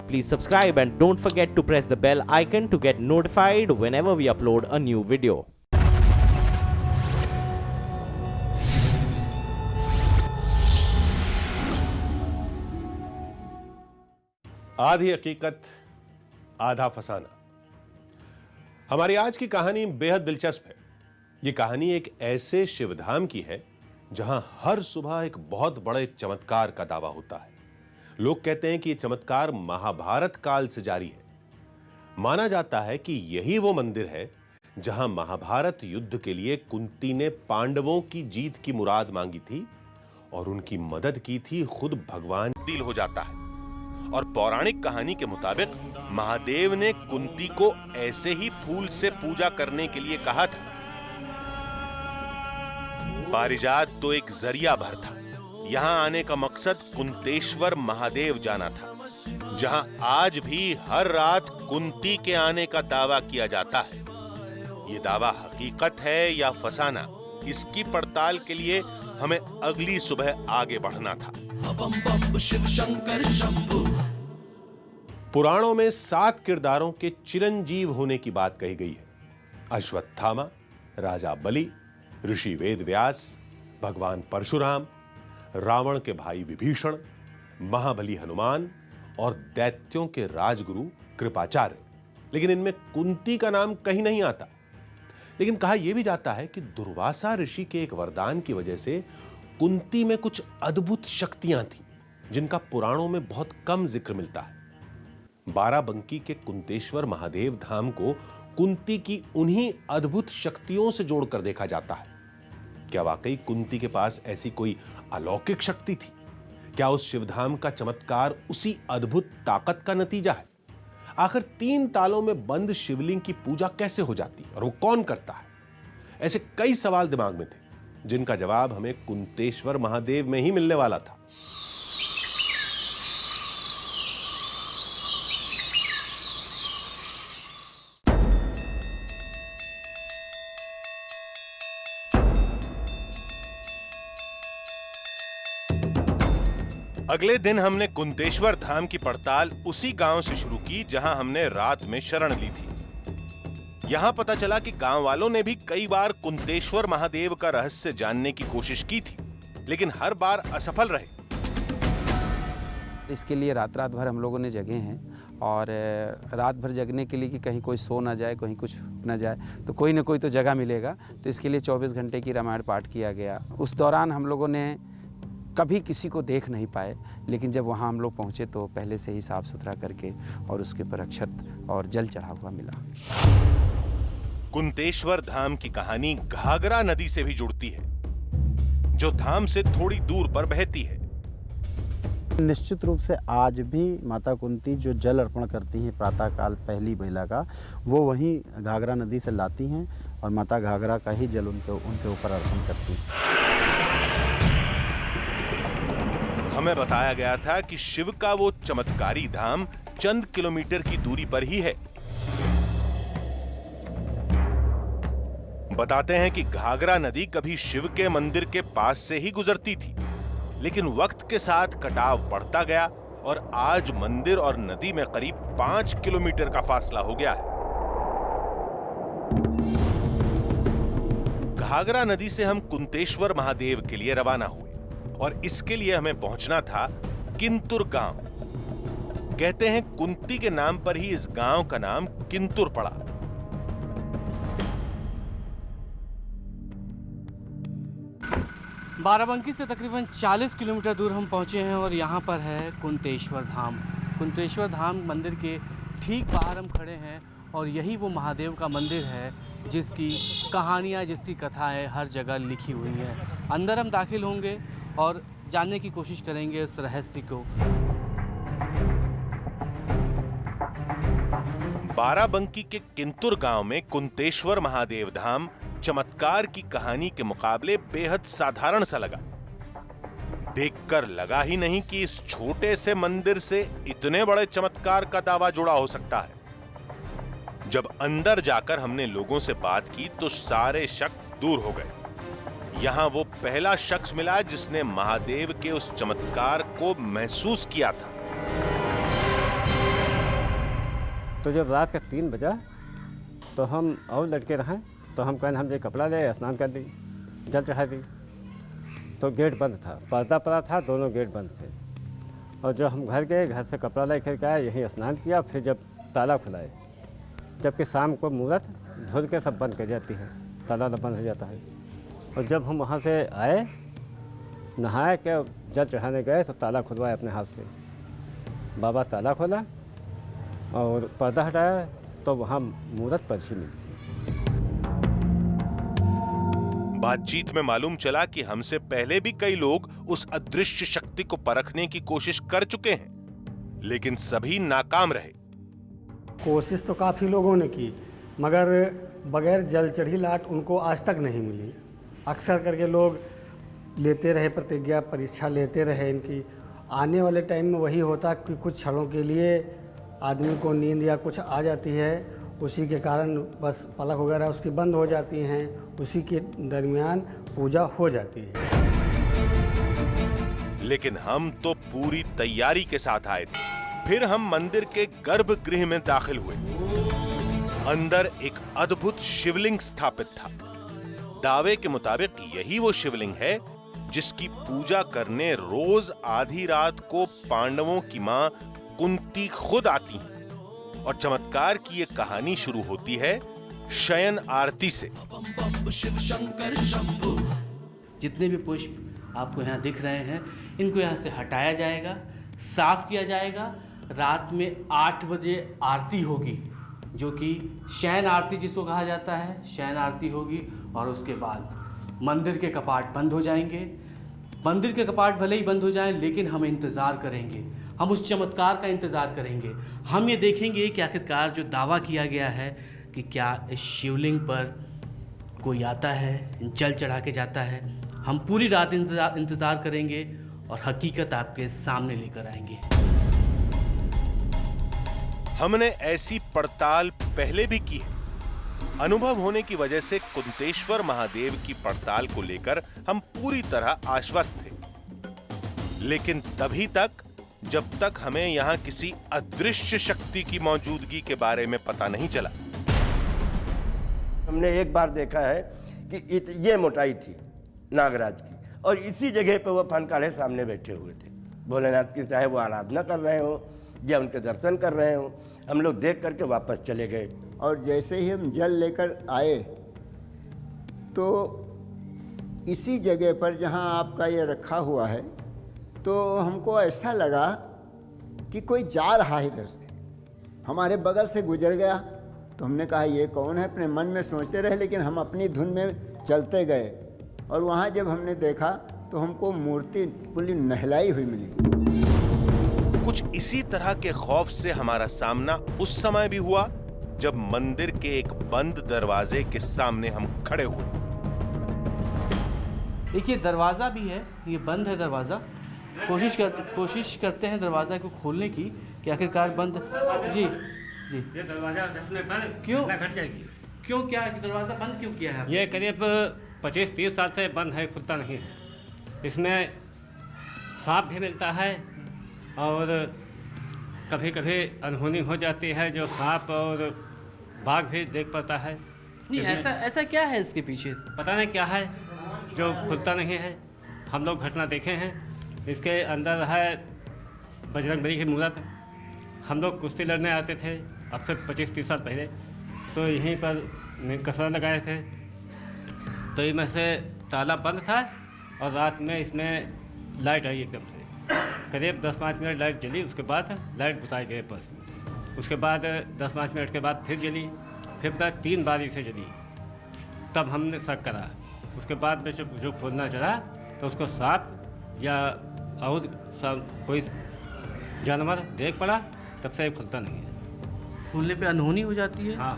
Please subscribe and don't forget to press the bell icon to get notified whenever we upload a new video. आधी हकीकत आधा फसाना। हमारी आज की कहानी बेहद दिलचस्प है। यह कहानी एक ऐसे शिवधाम की है जहां हर सुबह एक बहुत बड़े चमत्कार का दावा होता है। लोग कहते हैं कि यह चमत्कार महाभारत काल से जारी है। माना जाता है कि यही वो मंदिर है जहां महाभारत युद्ध के लिए कुंती ने पांडवों की जीत की मुराद मांगी थी और उनकी मदद की थी खुद भगवान। तब्दील हो जाता है और पौराणिक कहानी के मुताबिक महादेव ने कुंती को ऐसे ही फूल से पूजा करने के लिए कहा था। पारिजात तो एक जरिया भर था। यहां आने का मकसद कुंतेश्वर महादेव जाना था, जहां आज भी हर रात कुंती के आने का दावा किया जाता है। यह दावा हकीकत है या फसाना, इसकी पड़ताल के लिए हमें अगली सुबह आगे बढ़ना था। पुराणों में 7 किरदारों के चिरंजीव होने की बात कही गई है। अश्वत्थामा, राजा बलि, ऋषि वेदव्यास, भगवान परशुराम, रावण के भाई विभीषण, महाबली हनुमान और दैत्यों के राजगुरु कृपाचार्य। लेकिन इनमें कुंती का नाम कहीं नहीं आता। लेकिन कहा यह भी जाता है कि दुर्वासा ऋषि के एक वरदान की वजह से कुंती में कुछ अद्भुत शक्तियां थीं, जिनका पुराणों में बहुत कम जिक्र मिलता है। बाराबंकी के कुंतेश्वर महादेव धाम को कुंती की उन्हीं अद्भुत शक्तियों से जोड़कर देखा जाता है। क्या वाकई कुंती के पास ऐसी कोई अलौकिक शक्ति थी? क्या उस शिवधाम का चमत्कार उसी अद्भुत ताकत का नतीजा है? आखिर 3 तालों में बंद शिवलिंग की पूजा कैसे हो जाती है और वो कौन करता है? ऐसे कई सवाल दिमाग में थे, जिनका जवाब हमें कुंतेश्वर महादेव में ही मिलने वाला था। अगले दिन हमने कुंतेश्वर धाम की पड़ताल उसी गांव से शुरू की जहां हमने रात में शरण ली थी। यहां पता चला कि गांव वालों ने भी कई बार कुंतेश्वर महादेव का रहस्य जानने की कोशिश की थी, लेकिन हर बार असफल रहे। इसके लिए रात भर हम लोगों ने जगे हैं और रात भर जगने के लिए कि कहीं कोई सो ना जाए, कहीं कुछ ना जाए, तो कोई ना कोई तो जगह मिलेगा। तो इसके लिए 24 घंटे की रामायण पाठ किया गया। उस दौरान हम लोगों ने कभी किसी को देख नहीं पाए, लेकिन जब वहाँ हम लोग पहुँचे तो पहले से ही साफ सुथरा करके और उसके ऊपर अक्षत और जल चढ़ा हुआ मिला। कुंतेश्वर धाम की कहानी घाघरा नदी से भी जुड़ती है, जो धाम से थोड़ी दूर पर बहती है। निश्चित रूप से आज भी माता कुंती जो जल अर्पण करती हैं प्रातःकाल पहली बेला का, वो वहीं घाघरा नदी से लाती हैं और माता घाघरा का ही जल उनके ऊपर अर्पण करती हैं। हमें बताया गया था कि शिव का वो चमत्कारी धाम चंद किलोमीटर की दूरी पर ही है। बताते हैं कि घाघरा नदी कभी शिव के मंदिर के पास से ही गुजरती थी, लेकिन वक्त के साथ कटाव बढ़ता गया और आज मंदिर और नदी में करीब 5 किलोमीटर का फासला हो गया है। घाघरा नदी से हम कुंतेश्वर महादेव के लिए रवाना हुए और इसके लिए हमें पहुंचना था किंतुर गांव। कहते हैं कुंती के नाम पर ही इस गांव का नाम किंतुर पड़ा। बाराबंकी से तकरीबन 40 किलोमीटर दूर हम पहुंचे हैं और यहाँ पर है कुंतेश्वर धाम। कुंतेश्वर धाम मंदिर के ठीक बाहर हम खड़े हैं और यही वो महादेव का मंदिर है जिसकी कहानियाँ, जिसकी कथाएं हर जगह लिखी हुई हैं। अंदर हम दाखिल होंगे और जानने की कोशिश करेंगे इस रहस्य को। बाराबंकी के किंतुर गांव में कुंतेश्वर महादेव धाम चमत्कार की कहानी के मुकाबले बेहद साधारण सा लगा। देखकर लगा ही नहीं कि इस छोटे से मंदिर से इतने बड़े चमत्कार का दावा जुड़ा हो सकता है। जब अंदर जाकर हमने लोगों से बात की तो सारे शक दूर हो गए। यहां वो पहला शख्स मिला जिसने महादेव के उस चमत्कार को महसूस किया था। तो जब रात का 3 बजा तो हम और लड़के रहें, तो हम कहने हम जो कपड़ा ले स्नान कर दी, जल चढ़ा दी। तो गेट बंद था, पर्दा पड़ा था, दोनों गेट बंद थे। और जब हम घर गए, घर से कपड़ा ले कर आए, यहीं स्नान किया, फिर जब ताला खुलाए, जबकि शाम को मुहूर्त धुल के सब बंद कर जाती है, ताला बंद हो जाता है। और जब हम वहाँ से आए, नहाए के जल चढ़ाने गए तो ताला खुलवाया अपने हाथ से। बाबा ताला खोला और पर्दा हटाया तो वहाँ मुहूर्त पर्ची मिली। बातचीत में मालूम चला कि हमसे पहले भी कई लोग उस अदृश्य शक्ति को परखने की कोशिश कर चुके हैं, लेकिन सभी नाकाम रहे। कोशिश तो काफ़ी लोगों ने की, मगर बगैर जल चढ़ी लाट उनको आज तक नहीं मिली। अक्सर करके लोग लेते रहे प्रतिज्ञा, परीक्षा लेते रहे इनकी। आने वाले टाइम में वही होता कि कुछ क्षणों के लिए आदमी को नींद या कुछ आ जाती है, उसी के कारण बस पलक वगैरह उसकी बंद हो जाती हैं, उसी के दरमियान पूजा हो जाती है। लेकिन हम तो पूरी तैयारी के साथ आए थे। फिर हम मंदिर के गर्भगृह में दाखिल हुए। अंदर एक अद्भुत शिवलिंग स्थापित था। दावे के मुताबिक यही वो शिवलिंग है जिसकी पूजा करने रोज आधी रात को पांडवों की मां कुंती खुद आती हैं। और चमत्कार की ये कहानी शुरू होती है शयन आरती से। जितने भी पुष्प आपको यहाँ दिख रहे हैं, इनको यहाँ से हटाया जाएगा, साफ किया जाएगा। रात में 8 बजे आरती होगी, जो कि शयन आरती जिसको कहा जाता है, शयन आरती होगी। और उसके बाद मंदिर के कपाट बंद हो जाएंगे। मंदिर के कपाट भले ही बंद हो जाएं, लेकिन हम इंतज़ार करेंगे, हम उस चमत्कार का इंतज़ार करेंगे। हम ये देखेंगे कि आखिरकार जो दावा किया गया है कि क्या इस शिवलिंग पर कोई आता है, जल चढ़ा के जाता है। हम पूरी रात इंतज़ार करेंगे और हकीकत आपके सामने लेकर आएंगे। हमने ऐसी पड़ताल पहले भी की है। अनुभव होने की वजह से कुंतेश्वर महादेव की पड़ताल को लेकर हम पूरी तरह आश्वस्त थे। लेकिन तभी तक जब तक हमें यहाँ किसी अदृश्य शक्ति की मौजूदगी के बारे में पता नहीं चला। हमने एक बार देखा है कि ये मोटाई थी नागराज की, और इसी जगह पे वो फनकाढ़े सामने बैठे हुए थे। भोलेनाथ की चाहे वो आराधना कर रहे हो या उनके दर्शन कर रहे हो। हम लोग देख करके वापस चले गए। और जैसे ही हम जल लेकर आए तो इसी जगह पर जहाँ आपका ये रखा हुआ है, तो हमको ऐसा लगा कि कोई जा रहा है इधर से, हमारे बगल से गुजर गया। तो हमने कहा ये कौन है, अपने मन में सोचते रहे, लेकिन हम अपनी धुन में चलते गए। और वहाँ जब हमने देखा तो हमको मूर्ति पूरी नहलाई हुई मिली। कुछ इसी तरह के खौफ से हमारा सामना उस समय भी हुआ जब मंदिर के एक बंद दरवाजे के सामने हम खड़े हुए। देखिए दरवाज़ा भी है, ये बंद है दरवाज़ा। कोशिश करते हैं दरवाज़ा को खोलने की कि आखिरकार बंद। जी जी, ये दरवाजा अपने बंद क्यों घट जाएगी। क्यों, क्या दरवाज़ा बंद क्यों किया है? ये करीब 25-30 साल से बंद है, खुलता नहीं है। इसमें सांप भी मिलता है और कभी कभी अनहोनी हो जाती है, जो सांप और बाघ भी देख पाता है। नहीं, ऐसा क्या है इसके पीछे? पता नहीं क्या है जो खुलता नहीं है। हम लोग घटना देखे हैं। इसके अंदर है बजरंगबली की मूर्त। हम लोग कुश्ती लड़ने आते थे अब से 25-30 साल पहले, तो यहीं पर कसरत लगाए थे। तो इनमें से ताला बंद था और रात में इसमें लाइट आई एकदम से। करीब 10-5 मिनट लाइट जली, उसके बाद लाइट बुझाई गई बस। उसके बाद 10-5 मिनट के बाद फिर जली, फिर पता 3 बार इसे जली। तब हमने शक करा। उसके बाद में जो खोलना चला तो उसको सांप या और कोई जानवर देख पड़ा, तब से खुलता नहीं है। खोलने पे अनहोनी हो जाती है? हाँ,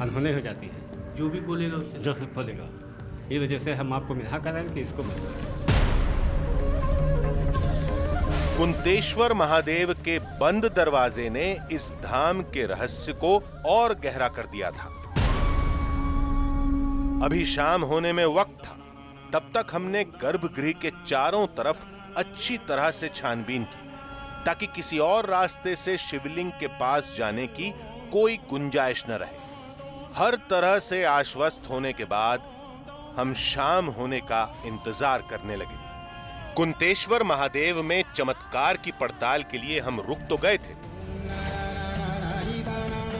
अनहोनी हो जाती है। जो भी खोलेगा उसे? जो खोलेगा। ये वजह से हम आपको मिला कर रहे हैं कि इसको कुंतेश्वर महादेव के बंद दरवाजे ने इस धाम के रहस्य को और गहरा कर दिया था। अभी शाम होने में वक्त था, तब तक हमने गर्भगृह के चारों तरफ अच्छी तरह से छानबीन की। ताकि किसी और रास्ते से शिवलिंग के पास जाने की कोई गुंजाइश न रहे। हर तरह से आश्वस्त होने के बाद हम शाम होने का इंतजार करने लगे। कुंतेश्वर महादेव में चमत्कार की पड़ताल के लिए हम रुक तो गए थे,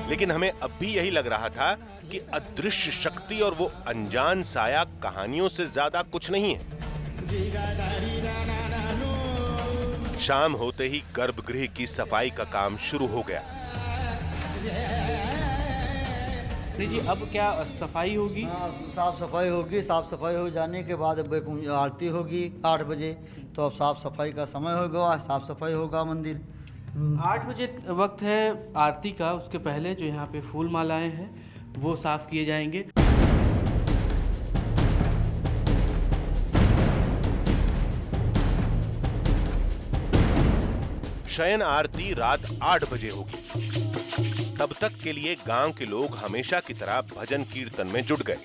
लेकिन हमें अब भी यही लग रहा था कि अदृश्य शक्ति और वो अनजान साया कहानियों से ज्यादा कुछ नहीं है। शाम होते ही गर्भगृह की सफाई का काम शुरू हो गया। जी, अब क्या सफाई होगी? साफ सफाई होगी। साफ सफाई हो जाने के बाद अब आरती होगी 8 बजे, तो अब साफ सफाई का समय होगा, साफ सफाई होगा मंदिर। 8 बजे वक्त है आरती का। उसके पहले जो यहाँ पे फूल मालाएं हैं वो साफ किए जाएंगे। शयन आरती रात 8 बजे होगी। तब तक के लिए गांव के लोग हमेशा की तरह भजन कीर्तन में जुट गए।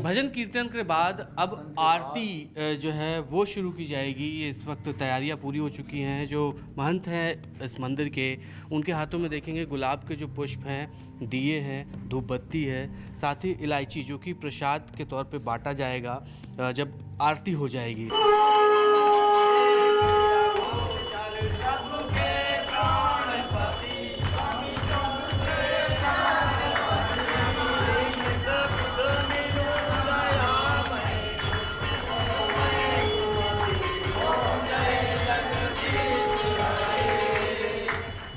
भजन कीर्तन के बाद अब आरती जो है वो शुरू की जाएगी। इस वक्त तैयारियां पूरी हो चुकी हैं। जो महंत हैं इस मंदिर के, उनके हाथों में देखेंगे गुलाब के जो पुष्प हैं, दिए हैं, धूप बत्ती है, साथ ही इलायची जो कि प्रसाद के तौर पे बांटा जाएगा जब आरती हो जाएगी।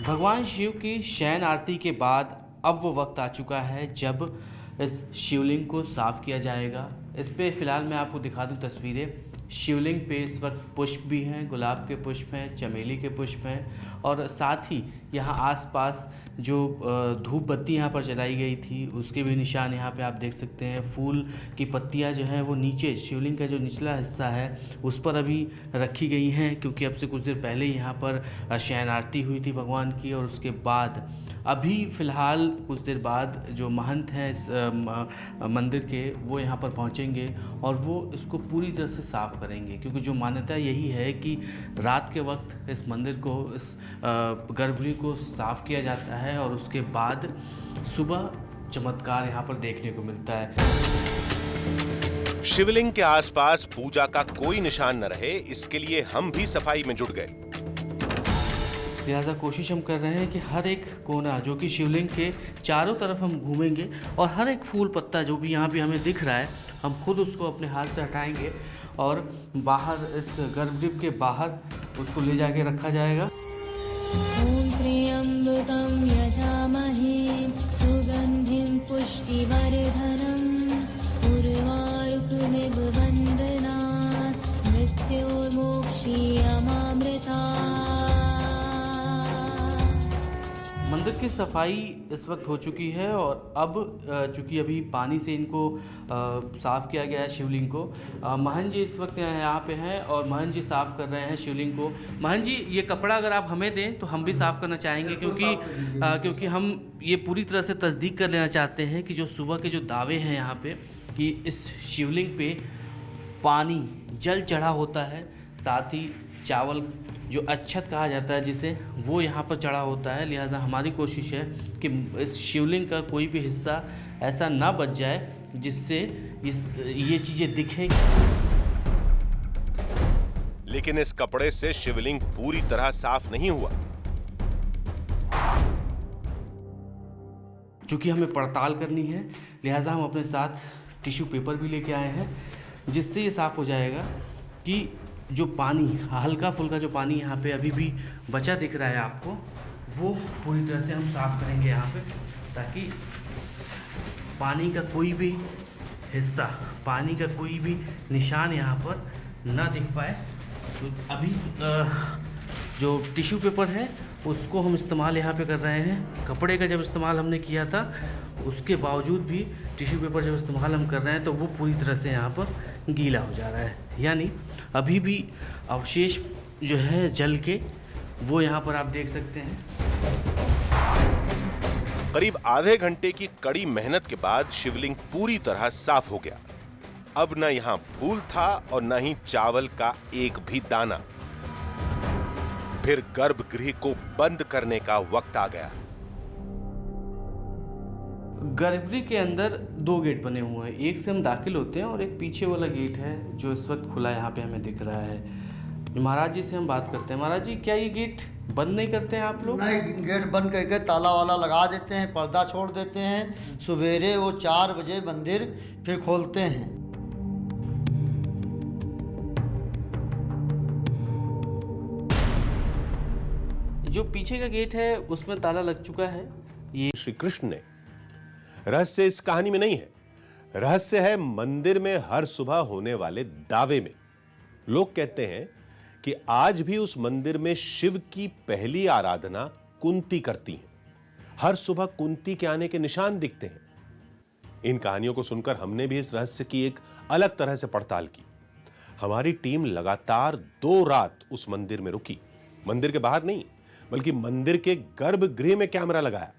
भगवान शिव की शयन आरती के बाद अब वो वक्त आ चुका है जब इस शिवलिंग को साफ़ किया जाएगा। इस पे फ़िलहाल मैं आपको दिखा दूं तस्वीरें। शिवलिंग पे इस वक्त पुष्प भी हैं, गुलाब के पुष्प हैं, चमेली के पुष्प हैं और साथ ही यहाँ आसपास जो धूप बत्ती यहाँ पर जलाई गई थी उसके भी निशान यहाँ पे आप देख सकते हैं। फूल की पत्तियाँ जो हैं वो नीचे शिवलिंग का जो निचला हिस्सा है उस पर अभी रखी गई हैं, क्योंकि अब से कुछ देर पहले यहाँ पर शयन आरती हुई थी भगवान की। और उसके बाद अभी फ़िलहाल कुछ देर बाद जो महंत हैं इस मंदिर के, वो यहाँ पर पहुँचेंगे और वो इसको पूरी तरह से साफ़ करेंगे, क्योंकि जो मान्यता यही है कि रात के वक्त इस मंदिर को, इस गर्भगृह को साफ़ किया जाता है और उसके बाद सुबह चमत्कार यहाँ पर देखने को मिलता है। शिवलिंग के आसपास पूजा का कोई निशान न रहे, इसके लिए हम भी सफाई में जुट गए। लिहाजा कोशिश हम कर रहे हैं कि हर एक कोना जो कि शिवलिंग के चारों तरफ हम घूमेंगे और हर एक फूल पत्ता जो भी यहाँ पे हमें दिख रहा है हम खुद उसको अपने हाथ से हटाएंगे और बाहर इस गर्भगृह के बाहर उसको ले जाके रखा जाएगा। ॐ त्र्यम्बकं यजामहे सुगन्धिं पुष्टिवर्धनम् उर्वारुकमिव बन्धनात् मृत्योर्मोक्षीयमामृतात्। मंदिर की सफाई इस वक्त हो चुकी है और अब चूँकि अभी पानी से इनको साफ़ किया गया है शिवलिंग को। महंत जी इस वक्त यहाँ पे हैं और महंत जी साफ़ कर रहे हैं शिवलिंग को। महंत जी, ये कपड़ा अगर आप हमें दें तो हम भी साफ़ करना चाहेंगे, क्योंकि हम ये पूरी तरह से तस्दीक कर लेना चाहते हैं कि जो सुबह के जो दावे हैं यहाँ पे कि इस शिवलिंग पे पानी जल चढ़ा होता है, साथ ही चावल जो अच्छत कहा जाता है जिसे, वो यहाँ पर चढ़ा होता है। लिहाजा हमारी कोशिश है कि इस शिवलिंग का कोई भी हिस्सा ऐसा ना बच जाए जिससे ये चीज़ें दिखें। लेकिन इस कपड़े से शिवलिंग पूरी तरह साफ नहीं हुआ। चूँकि हमें पड़ताल करनी है, लिहाजा हम अपने साथ टिश्यू पेपर भी लेके आए हैं, जिससे ये साफ़ हो जाएगा कि जो पानी, हल्का फुल्का जो पानी यहाँ पे अभी भी बचा दिख रहा है आपको, वो पूरी तरह से हम साफ़ करेंगे यहाँ पे, ताकि पानी का कोई भी हिस्सा, पानी का कोई भी निशान यहाँ पर ना दिख पाए। तो अभी जो टिश्यू पेपर है उसको हम इस्तेमाल यहाँ पे कर रहे हैं। कपड़े का जब इस्तेमाल हमने किया था उसके बावजूद भी टिश्यू पेपर जब इस्तेमाल हम कर रहे हैं तो वो पूरी तरह से यहाँ पर गीला हो जा रहा है, यानी अभी भी अवशेष जो है जल के, वो यहाँ पर आप देख सकते हैं। करीब आधे घंटे की कड़ी मेहनत के बाद शिवलिंग पूरी तरह साफ हो गया। अब न यहां फूल था और न ही चावल का एक भी दाना। फिर गर्भगृह को बंद करने का वक्त आ गया। गर्भगृह के अंदर 2 गेट बने हुए हैं, एक से हम दाखिल होते हैं और एक पीछे वाला गेट है जो इस वक्त खुला यहाँ पे हमें दिख रहा है। महाराज जी से हम बात करते हैं। महाराज जी, क्या ये गेट बंद नहीं करते हैं आप लोग? नहीं, गेट बंद करके ताला वाला लगा देते हैं, पर्दा छोड़ देते हैं। सवेरे वो 4 बजे मंदिर फिर खोलते हैं। जो पीछे का गेट है उसमें ताला लग चुका है। ये श्री कृष्ण ने रहस्य इस कहानी में नहीं है, रहस्य है मंदिर में हर सुबह होने वाले दावे में। लोग कहते हैं कि आज भी उस मंदिर में शिव की पहली आराधना कुंती करती हैं। हर सुबह कुंती के आने के निशान दिखते हैं। इन कहानियों को सुनकर हमने भी इस रहस्य की एक अलग तरह से पड़ताल की। हमारी टीम लगातार 2 रात उस मंदिर में रुकी। मंदिर के बाहर नहीं, बल्कि मंदिर के गर्भगृह में कैमरा लगाया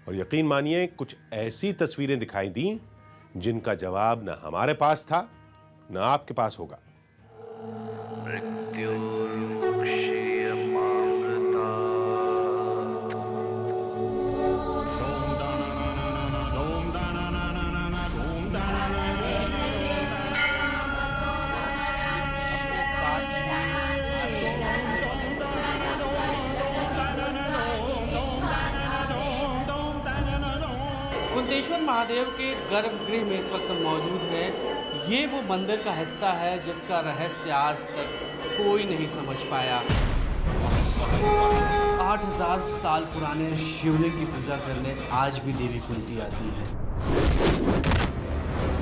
और यकीन मानिए कुछ ऐसी तस्वीरें दिखाई दी जिनका जवाब न हमारे पास था न आपके पास होगा। कुंतेश्वर महादेव के गर्भगृह में इस वक्त हम मौजूद हैं। ये वो मंदिर का हिस्सा है जिसका रहस्य आज तक कोई नहीं समझ पाया। 8000 साल पुराने शिवलिंग की पूजा करने आज भी देवी कुंती आती है।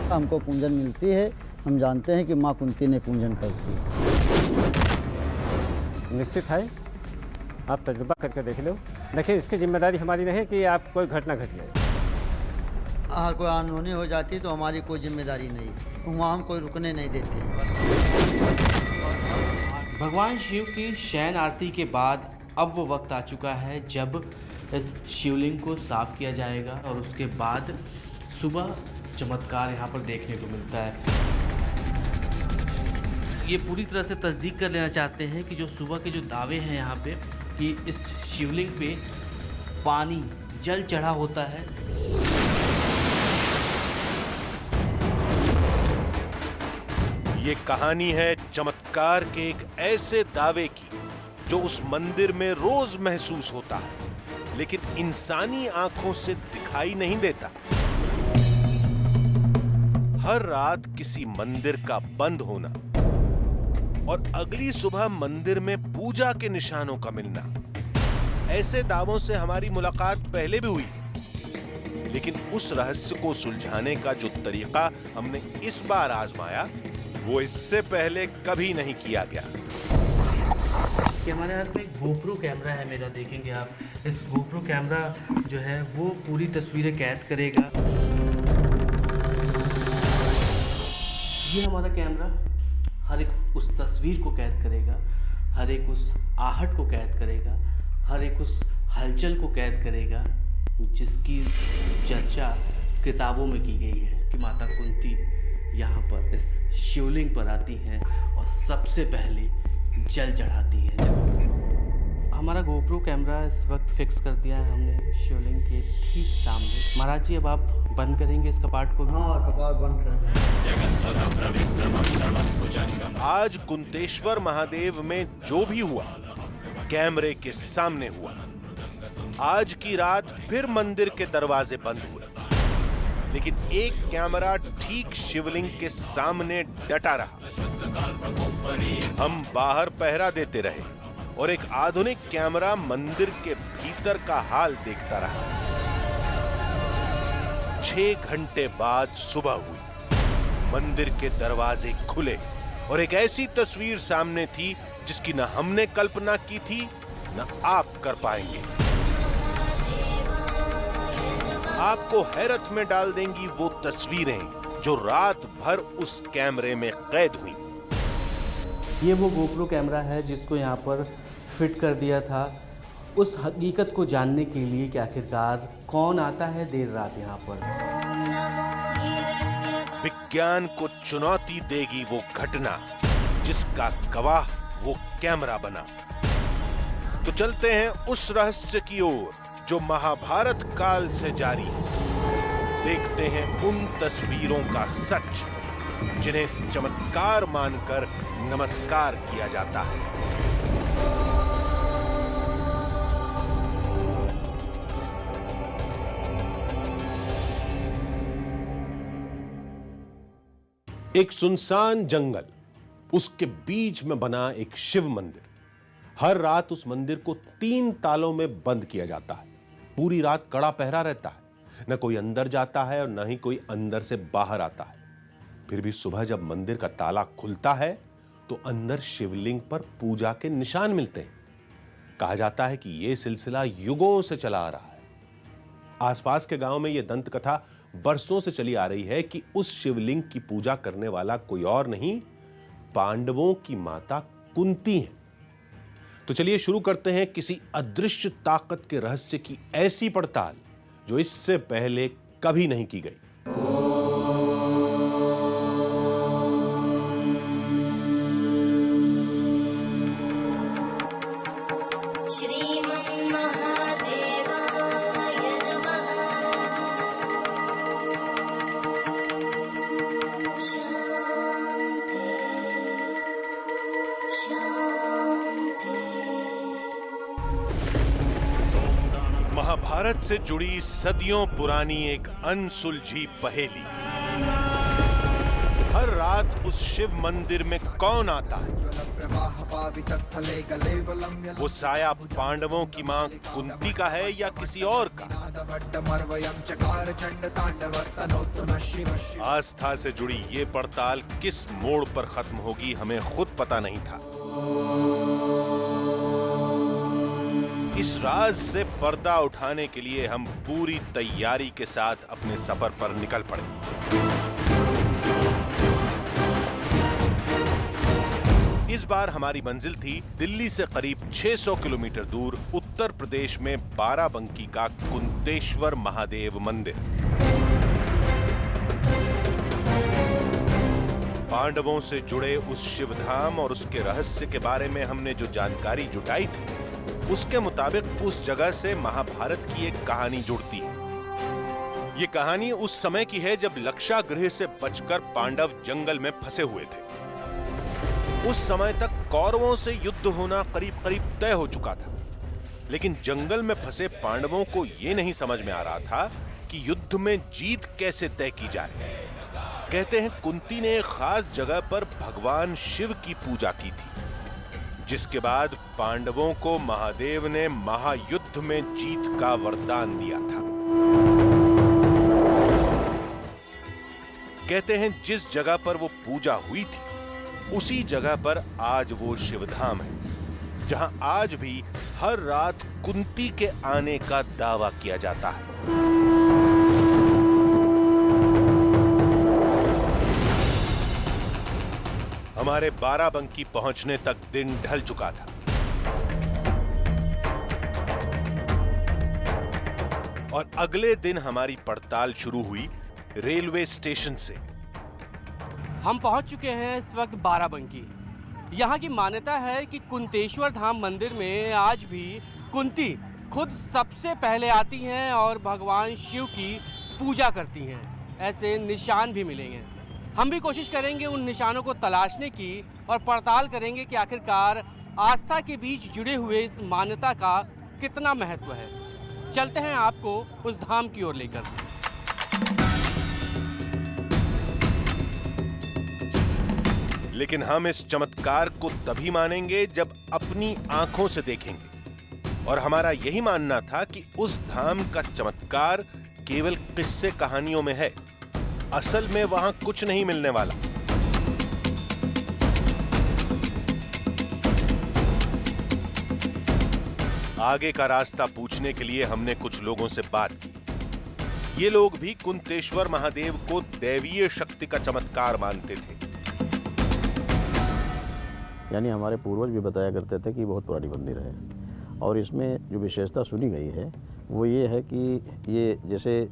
हमको पूजन मिलती है, हम जानते हैं कि माँ कुंती ने पूजन करती है। निश्चित है, आप तजुर्बा करके देख लो। देखिए, इसकी जिम्मेदारी हमारी नहीं है कि आप कोई घटना घट जाए। कोई अनहोनी हो जाती तो हमारी कोई जिम्मेदारी नहीं, वहाँ हम कोई रुकने नहीं देते हैं। भगवान शिव की शयन आरती के बाद अब वो वक्त आ चुका है जब इस शिवलिंग को साफ किया जाएगा और उसके बाद सुबह चमत्कार यहाँ पर देखने को मिलता है। ये पूरी तरह से तस्दीक कर लेना चाहते हैं कि जो सुबह के जो दावे हैं यहाँ पे कि इस शिवलिंग पे पानी जल चढ़ा होता है। ये कहानी है चमत्कार के एक ऐसे दावे की जो उस मंदिर में रोज महसूस होता है, लेकिन इंसानी आंखों से दिखाई नहीं देता। हर रात किसी मंदिर का बंद होना और अगली सुबह मंदिर में पूजा के निशानों का मिलना, ऐसे दावों से हमारी मुलाकात पहले भी हुई, लेकिन उस रहस्य को सुलझाने का जो तरीका हमने इस बार आजमाया वो इससे पहले कभी नहीं किया गया। कि हमारे हाथ में एक गोप्रो कैमरा है मेरा, देखेंगे आप। इस गोप्रो कैमरा जो है वो पूरी तस्वीरें कैद करेगा। ये हमारा कैमरा हर एक उस तस्वीर को कैद करेगा, हर एक उस आहट को कैद करेगा, हर एक उस हलचल को कैद करेगा जिसकी चर्चा किताबों में की गई है कि माता कुंती यहाँ पर इस शिवलिंग पर आती हैं और सबसे पहले जल चढ़ाती हैं। हमारा गोप्रो कैमरा इस वक्त फिक्स कर दिया है हमने शिवलिंग के ठीक सामने। महाराज जी, अब आप बंद करेंगे इस कपाट को? हाँ, कपाट बंद करेंगे। आज कुंतेश्वर महादेव में जो भी हुआ कैमरे के सामने हुआ। आज की रात फिर मंदिर के दरवाजे बंद हुए, लेकिन एक कैमरा ठीक शिवलिंग के सामने डटा रहा। हम बाहर पहरा देते रहे और एक आधुनिक कैमरा मंदिर के भीतर का हाल देखता रहा। 6 घंटे बाद सुबह हुई, मंदिर के दरवाजे खुले और एक ऐसी तस्वीर सामने थी जिसकी न हमने कल्पना की थी न आप कर पाएंगे। आपको हैरत में डाल देंगी वो तस्वीरें जो रात भर उस कैमरे में कैद हुई। ये वो गोप्रो कैमरा है जिसको यहाँ पर फिट कर दिया था उस हकीकत को जानने के लिए कि आखिरकार कौन आता है देर रात यहाँ पर। विज्ञान को चुनौती देगी वो घटना जिसका गवाह वो कैमरा बना। तो चलते हैं उस रहस्य की ओर जो महाभारत काल से जारी है। देखते हैं उन तस्वीरों का सच जिन्हें चमत्कार मानकर नमस्कार किया जाता है। एक सुनसान जंगल, उसके बीच में बना एक शिव मंदिर। हर रात उस मंदिर को 3 तालों में बंद किया जाता है। पूरी रात कड़ा पहरा रहता है, न कोई अंदर जाता है और न ही कोई अंदर से बाहर आता है। फिर भी सुबह जब मंदिर का ताला खुलता है तो अंदर शिवलिंग पर पूजा के निशान मिलते हैं। कहा जाता है कि यह सिलसिला युगों से चला आ रहा है। आसपास के गांव में यह दंत कथा बरसों से चली आ रही है कि उस शिवलिंग की पूजा करने वाला कोई और नहीं, पांडवों की माता कुंती है। तो चलिए शुरू करते हैं किसी अदृश्य ताकत के रहस्य की ऐसी पड़ताल जो इससे पहले कभी नहीं की गई। महाभारत से जुड़ी सदियों पुरानी एक अनसुलझी पहेली। हर रात उस शिव मंदिर में कौन आता है? वो साया पांडवों की मां कुंती का है या किसी और का? आस्था से जुड़ी ये पड़ताल किस मोड़ पर खत्म होगी हमें खुद पता नहीं था। इस राज से पर्दा उठाने के लिए हम पूरी तैयारी के साथ अपने सफर पर निकल पड़े। इस बार हमारी मंजिल थी दिल्ली से करीब 600 किलोमीटर दूर उत्तर प्रदेश में बाराबंकी का कुंतेश्वर महादेव मंदिर। पांडवों से जुड़े उस शिवधाम और उसके रहस्य के बारे में हमने जो जानकारी जुटाई थी उसके मुताबिक उस जगह से महाभारत की एक कहानी जुड़ती है। ये कहानी उस समय की है जब लक्षागृह से बचकर पांडव जंगल में फंसे हुए थे। उस समय तक कौरवों से युद्ध होना करीब करीब तय हो चुका था, लेकिन जंगल में फंसे पांडवों को यह नहीं समझ में आ रहा था कि युद्ध में जीत कैसे तय की जाए। कहते हैं कुंती ने एक खास जगह पर भगवान शिव की पूजा की थी, जिसके बाद पांडवों को महादेव ने महायुद्ध में जीत का वरदान दिया था। कहते हैं जिस जगह पर वो पूजा हुई थी उसी जगह पर आज वो शिवधाम है, जहां आज भी हर रात कुंती के आने का दावा किया जाता है। हमारे बाराबंकी पहुंचने तक दिन ढल चुका था। और अगले दिन हमारी पड़ताल शुरू हुई रेलवे स्टेशन से। हम पहुंच चुके हैं इस वक्त बाराबंकी। यहाँ की मान्यता है कि कुंतेश्वर धाम मंदिर में आज भी कुंती खुद सबसे पहले आती हैं और भगवान शिव की पूजा करती हैं। ऐसे निशान भी मिलेंगे। हम भी कोशिश करेंगे उन निशानों को तलाशने की और पड़ताल करेंगे कि आखिरकार आस्था के बीच जुड़े हुए इस मान्यता का कितना महत्व है। चलते हैं आपको उस धाम की ओर लेकर। लेकिन हम इस चमत्कार को तभी मानेंगे जब अपनी आंखों से देखेंगे। और हमारा यही मानना था कि उस धाम का चमत्कार केवल किस्से कहानियों में है, असल में वहां कुछ नहीं मिलने वाला। आगे का रास्ता पूछने के लिए हमने कुछ लोगों से बात की। ये लोग भी कुंतेश्वर महादेव को दैवीय शक्ति का चमत्कार मानते थे। यानी हमारे पूर्वज भी बताया करते थे कि बहुत पुरानी मंदिर है और इसमें जो विशेषता सुनी गई है वो ये है कि ये जैसे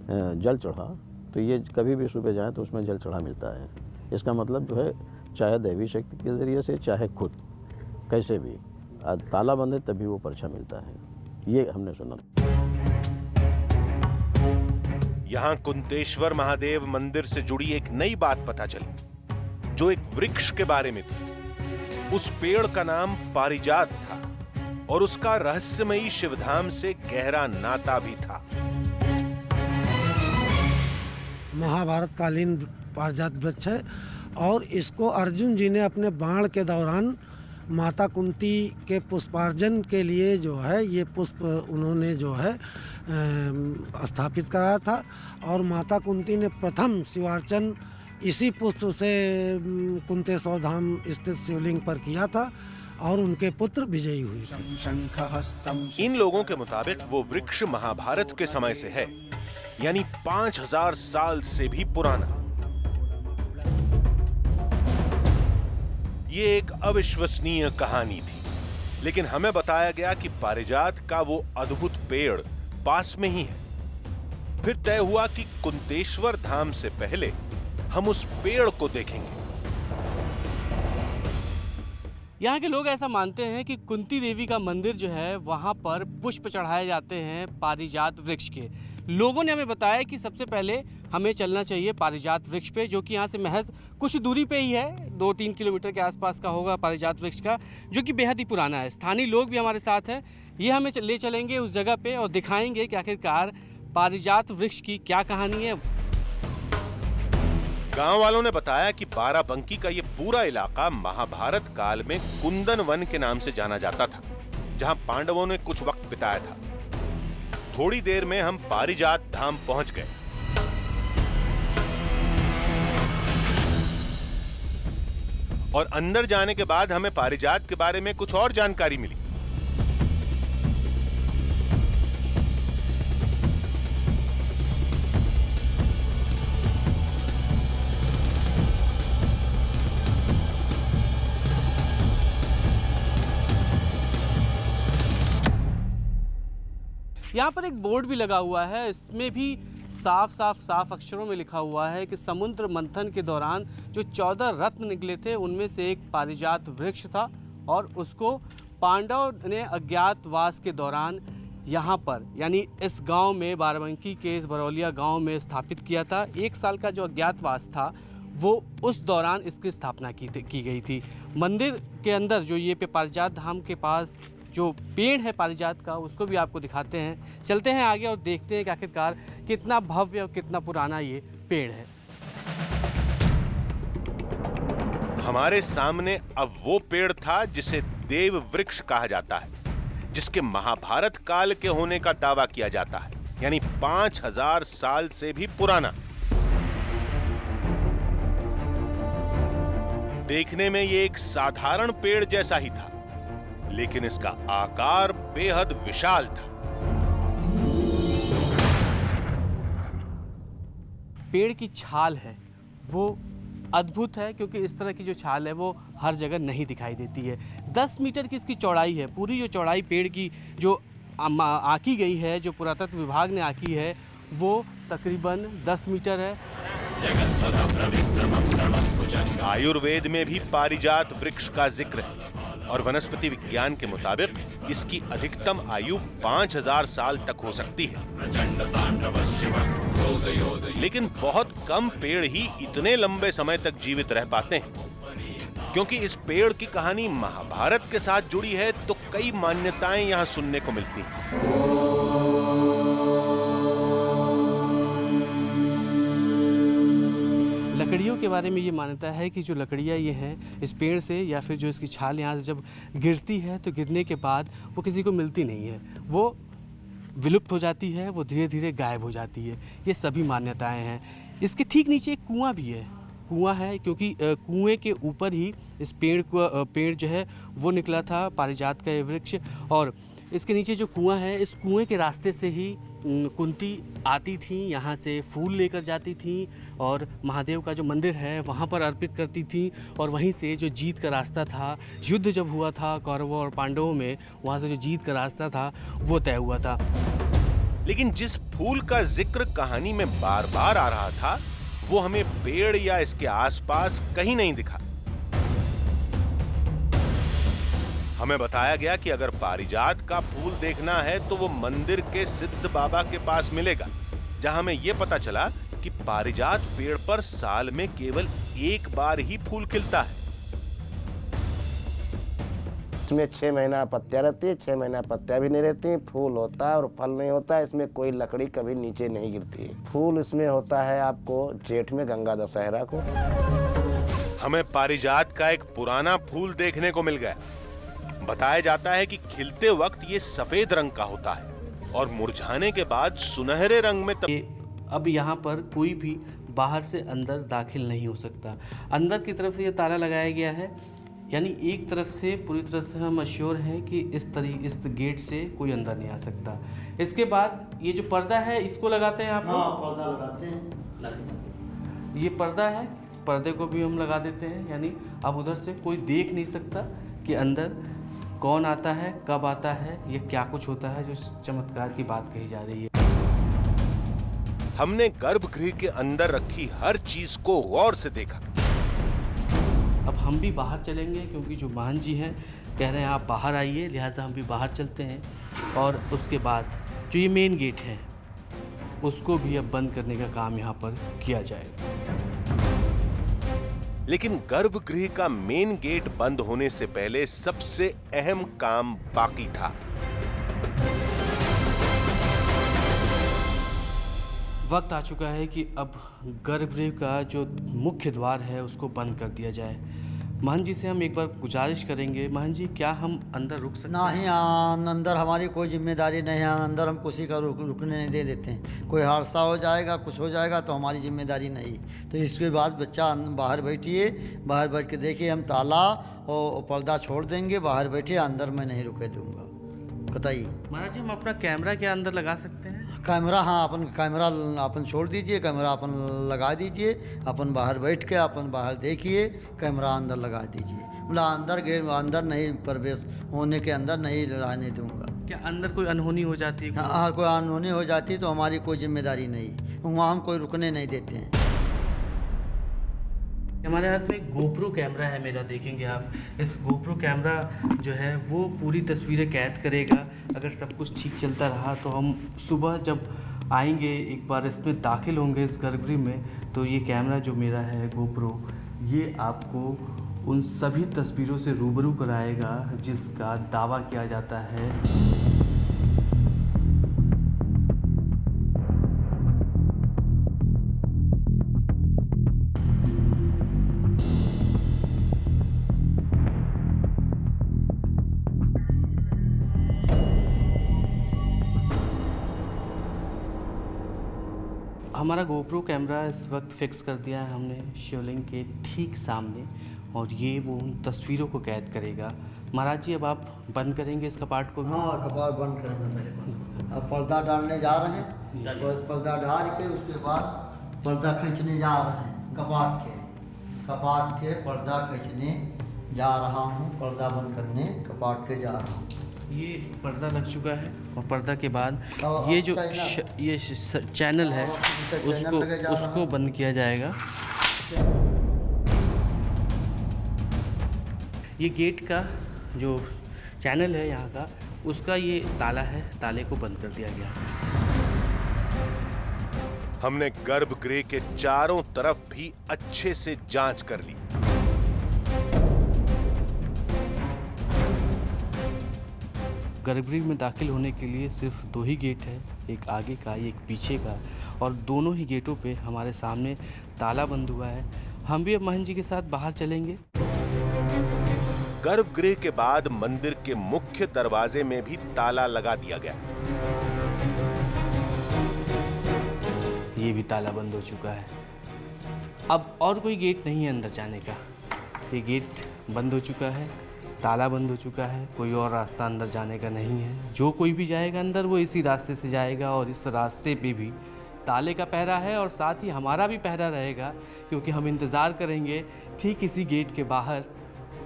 जल चढ़ा तो ये कभी भी सुबह जाएं तो उसमें जल चढ़ा मिलता है। इसका मतलब जो है चाहे दैवी शक्ति के ज़रिए से चाहे खुद कैसे भी ताला बंधे तभी वो पर्चा मिलता है, ये हमने सुना। यहां कुंतेश्वर महादेव मंदिर से जुड़ी एक नई बात पता चली जो एक वृक्ष के बारे में थी। उस पेड़ का नाम पारिजात था और उसका रहस्यमयी शिवधाम से गहरा नाता भी था। महाभारत कालीन पारिजात वृक्ष है और इसको अर्जुन जी ने अपने बाण के दौरान माता कुंती के पुष्पार्जन के लिए जो है ये पुष्प उन्होंने जो है स्थापित कराया था और माता कुंती ने प्रथम शिवार्चन इसी पुष्प से कुंतेश्वर धाम स्थित शिवलिंग पर किया था और उनके पुत्र विजयी हुए थे। इन लोगों के मुताबिक वो वृक्ष महाभारत के समय से है, यानी 5000 साल से भी पुराना। ये एक अविश्वसनीय कहानी थी, लेकिन हमें बताया गया कि पारिजात का वो अद्भुत पेड़ पास में ही है। फिर तय हुआ कि कुंतेश्वर धाम से पहले हम उस पेड़ को देखेंगे। यहाँ के लोग ऐसा मानते हैं कि कुंती देवी का मंदिर जो है वहाँ पर पुष्प चढ़ाए जाते हैं पारिजात वृक्ष के। लोगों ने हमें बताया कि सबसे पहले हमें चलना चाहिए पारिजात वृक्ष पे, जो कि यहाँ से महज कुछ दूरी पे ही है, 2-3 किलोमीटर के आसपास का होगा पारिजात वृक्ष का, जो कि बेहद ही पुराना है। स्थानीय लोग भी हमारे साथ हैं, ये हमें ले चलेंगे उस जगह पे और दिखाएंगे कि आखिरकार पारिजात वृक्ष की क्या कहानी है। गांव वालों ने बताया कि बाराबंकी का ये पूरा इलाका महाभारत काल में कुंदन वन के नाम से जाना जाता था, जहां पांडवों ने कुछ वक्त बिताया था। थोड़ी देर में हम पारिजात धाम पहुंच गए। और अंदर जाने के बाद हमें पारिजात के बारे में कुछ और जानकारी मिली। यहाँ पर एक बोर्ड भी लगा हुआ है, इसमें भी साफ अक्षरों में लिखा हुआ है कि समुद्र मंथन के दौरान जो 14 रत्न निकले थे उनमें से एक पारिजात वृक्ष था और उसको पांडव ने अज्ञातवास के दौरान यहाँ पर यानी इस गांव में बाराबंकी के इस बरौलिया गांव में स्थापित किया था। 1 साल का जो अज्ञातवास था वो उस दौरान इसकी स्थापना की गई थी। मंदिर के अंदर जो ये पारिजात धाम के पास जो पेड़ है पारिजात का, उसको भी आपको दिखाते हैं। चलते हैं आगे और देखते हैं कि आखिरकार कितना भव्य और कितना पुराना ये पेड़ है। हमारे सामने अब वो पेड़ था जिसे देव वृक्ष कहा जाता है, जिसके महाभारत काल के होने का दावा किया जाता है, यानी 5000 साल से भी पुराना। देखने में ये एक साधारण पेड़ जैसा ही था, लेकिन इसका आकार बेहद विशाल था। पेड़ की छाल है वो अद्भुत है, क्योंकि इस तरह की जो छाल है वो हर जगह नहीं दिखाई देती है। 10 मीटर की इसकी चौड़ाई है। पूरी जो चौड़ाई पेड़ की जो आकी गई है, जो पुरातत्व विभाग ने आकी है, वो तकरीबन 10 मीटर है। आयुर्वेद में भी पारिजात वृक्ष का जिक्र है और वनस्पति विज्ञान के मुताबिक इसकी अधिकतम आयु 5000 साल तक हो सकती है। लेकिन बहुत कम पेड़ ही इतने लंबे समय तक जीवित रह पाते हैं। क्योंकि इस पेड़ की कहानी महाभारत के साथ जुड़ी है, तो कई मान्यताएं यहाँ सुनने को मिलती हैं। लकड़ियों के बारे में ये मान्यता है कि जो लकड़ियाँ ये हैं इस पेड़ से, या फिर जो इसकी छाल यहाँ से जब गिरती है तो गिरने के बाद वो किसी को मिलती नहीं है, वो विलुप्त हो जाती है, वो धीरे धीरे गायब हो जाती है। ये सभी मान्यताएं हैं। इसके ठीक नीचे एक कुआं भी है। कुआं है क्योंकि कुएं के ऊपर ही इस पेड़ जो है वो निकला था, पारिजात का ये वृक्ष। और इसके नीचे जो कुआं है, इस कुएं के रास्ते से ही कुंती आती थी, यहाँ से फूल लेकर जाती थी और महादेव का जो मंदिर है वहाँ पर अर्पित करती थी। और वहीं से जो जीत का रास्ता था, युद्ध जब हुआ था कौरवों और पांडवों में, वहाँ से जो जीत का रास्ता था वो तय हुआ था। लेकिन जिस फूल का जिक्र कहानी में बार बार आ रहा था, वो हमें पेड़ या इसके आसपास कहीं नहीं दिखा। हमें बताया गया कि अगर पारिजात का फूल देखना है तो वो मंदिर के सिद्ध बाबा के पास मिलेगा, जहां हमें यह पता चला कि पारिजात पेड़ पर साल में केवल एक बार ही फूल खिलता है। इसमें 6 महीना पत्तियां रहती है, 6 महीना पत्तियां भी नहीं रहती, फूल होता है और फल नहीं होता है। इसमें कोई लकड़ी कभी नीचे नहीं गिरती है। फूल इसमें होता है आपको जेठ में गंगा दशहरा को। हमें पारिजात का एक पुराना फूल देखने को मिल गया। बताया जाता है कि खिलते वक्त ये सफेद रंग का होता है और मुरझाने के बाद सुनहरे रंग में अब यहाँ पर कोई भी बाहर से अंदर दाखिल नहीं हो सकता। अंदर की तरफ से ये ताला लगाया गया है, यानी एक तरफ से पूरी तरह से हम अश्योर हैं कि इस गेट से कोई अंदर नहीं आ सकता। इसके बाद ये जो पर्दा है इसको लगाते हैं आप लोग? हाँ, पर्दा लगाते हैं। ये पर्दा है, पर्दे को भी हम लगा देते हैं, यानी अब उधर से कोई देख नहीं सकता कि अंदर कौन आता है, कब आता है, ये क्या कुछ होता है, जो चमत्कार की बात कही जा रही है। हमने गर्भगृह के अंदर रखी हर चीज को गौर से देखा। अब हम भी बाहर चलेंगे क्योंकि जो महंत जी हैं कह रहे हैं आप बाहर आइए, लिहाजा हम भी बाहर चलते हैं। और उसके बाद जो ये मेन गेट है उसको भी अब बंद करने का काम यहाँ पर किया जाएगा। लेकिन गर्भगृह का मेन गेट बंद होने से पहले सबसे अहम काम बाकी था। वक्त आ चुका है कि अब गर्भगृह का जो मुख्य द्वार है उसको बंद कर दिया जाए। महंत जी से हम एक बार गुजारिश करेंगे, महंत जी क्या हम अंदर रुक सकते हैं? नहीं, अंदर हमारी कोई जिम्मेदारी नहीं है। अंदर हम किसी का रुकने नहीं दे देते हैं। कोई हादसा हो जाएगा, कुछ हो जाएगा तो हमारी जिम्मेदारी नहीं। तो इसके बाद बच्चा बाहर बैठिए, बाहर बैठ के देखिए, हम ताला और पर्दा छोड़ देंगे, बाहर बैठिए, अंदर मैं नहीं रुके दूँगा। बताइए महाराज जी, हम अपना कैमरा क्या अंदर लगा सकते हैं? कैमरा, हाँ, अपन कैमरा अपन छोड़ दीजिए, कैमरा अपन लगा दीजिए, अपन बाहर बैठ के अपन बाहर देखिए, कैमरा अंदर लगा दीजिए। मतलब अंदर नहीं प्रवेश होने के अंदर नहीं रहने दूंगा। क्या अंदर कोई अनहोनी हो जाती है? हाँ, कोई अनहोनी हो जाती है तो हमारी कोई जिम्मेदारी नहीं, वहाँ हम कोई रुकने नहीं देते हैं। हमारे हाथ में गोप्रो कैमरा है मेरा, देखेंगे आप। इस गोप्रो कैमरा जो है वो पूरी तस्वीरें कैद करेगा। अगर सब कुछ ठीक चलता रहा तो हम सुबह जब आएंगे, एक बार इसमें दाखिल होंगे इस गर्भगृह में, तो ये कैमरा जो मेरा है गोप्रो, ये आपको उन सभी तस्वीरों से रूबरू कराएगा जिसका दावा किया जाता है। हमारा गोप्रो कैमरा इस वक्त फिक्स कर दिया है हमने शिवलिंग के ठीक सामने, और ये वो उन तस्वीरों को कैद करेगा। महाराज जी, अब आप बंद करेंगे इस कपाट को भी? हाँ, कपाट बंद करेंगे। अब पर्दा डालने जा रहे हैं, पर्दा डाल के उसके बाद पर्दा खींचने जा रहे हैं। कपाट के पर्दा खींचने जा रहा हूँ, पर्दा बंद करने कपाट के जा रहा हूँ। ये पर्दा लग चुका है और पर्दा के बाद ये जो ये चैनल है उसको बंद किया जाएगा। ये गेट का जो चैनल है यहाँ का, उसका ये ताला है, ताले को बंद कर दिया गया। हमने गर्भगृह के चारों तरफ भी अच्छे से जांच कर ली। गर्भगृह में दाखिल होने के लिए सिर्फ 2 ही गेट है, एक आगे का एक पीछे का, और दोनों ही गेटों पे हमारे सामने ताला बंद हुआ है। हम भी अब महंत जी के साथ बाहर चलेंगे। गर्भगृह के बाद मंदिर के मुख्य दरवाजे में भी ताला लगा दिया गया। ये भी ताला बंद हो चुका है। अब और कोई गेट नहीं है अंदर जाने का, ये गेट बंद हो चुका है। ताला बंद हो चुका है, कोई और रास्ता अंदर जाने का नहीं है। जो कोई भी जाएगा अंदर वो इसी रास्ते से जाएगा और इस रास्ते पे भी ताले का पहरा है और साथ ही हमारा भी पहरा रहेगा, क्योंकि हम इंतज़ार करेंगे ठीक इसी गेट के बाहर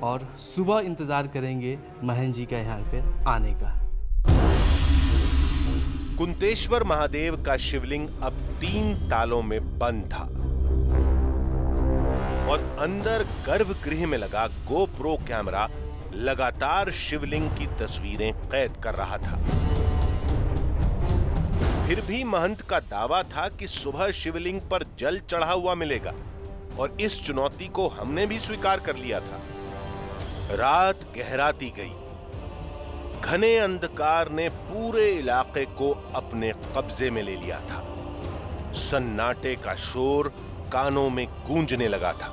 और सुबह इंतज़ार करेंगे महन जी का यहाँ पे आने का। कुंतेश्वर महादेव का शिवलिंग अब 3 तालों में बंद था और अंदर गर्भगृह में लगा गोप्रो कैमरा लगातार शिवलिंग की तस्वीरें कैद कर रहा था। फिर भी महंत का दावा था कि सुबह शिवलिंग पर जल चढ़ा हुआ मिलेगा और इस चुनौती को हमने भी स्वीकार कर लिया था। रात गहराती गई, घने अंधकार ने पूरे इलाके को अपने कब्जे में ले लिया था। सन्नाटे का शोर कानों में गूंजने लगा था।